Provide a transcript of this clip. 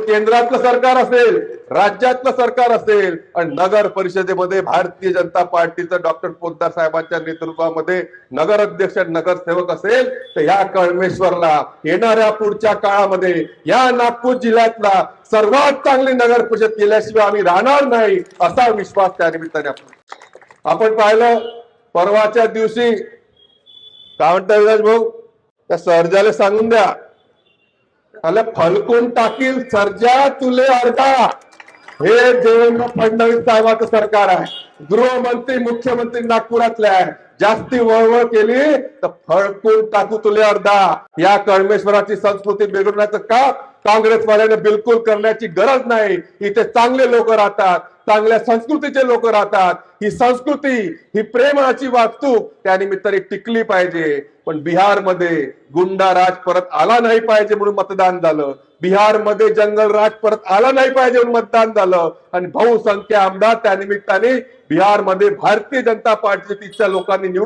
केंद्रातलं सरकार असेल, राज्यातलं सरकार असेल आणि नगर परिषदेमध्ये भारतीय जनता पार्टीचं डॉक्टर पोद्दार साहेबांच्या नेतृत्वामध्ये नगर अध्यक्ष नगरसेवक असेल, तर या कळमेश्वरला येणाऱ्या पुढच्या काळामध्ये या नागपूर जिल्ह्यातला सर्वात चांगली नगर परिषद केल्याशिवाय आम्ही राहणार नाही, असा विश्वास त्या निमित्ताने आपण पाहिलं. परवाच्या दिवशी काय म्हणता विराज भाऊ, त्या सर्जाला सांगून द्या, त्याला फलकून टाकील सर्जा तुले अर्धा. हे देवेंद्र फडणवीस साहेबांचं सरकार आहे. गृहमंत्री मुख्यमंत्री नागपुरातले आहे. जास्ती वळवळ केली तर फळकून टाकू तुले अर्धा. या कळमेश्वराची संस्कृती बिघडण्याचं काम काँग्रेसवाल्याने बिलकुल करण्याची गरज नाही. इथे चांगले लोक राहतात, चांगल्या संस्कृतीचे लोक राहतात. ही संस्कृती, ही प्रेमाची वागणूक त्या निमित्ताने टिकली पाहिजे. पण बिहारमध्ये गुंडाराज परत आला नाही पाहिजे म्हणून मतदान झालं. बिहारमध्ये जंगलराज परत आला नाही पाहिजे म्हणून मतदान झालं. आणि बहुसंख्य आमदार त्या निमित्ताने बिहारमध्ये भारतीय जनता पार्टीच्या लोकांनी निवडून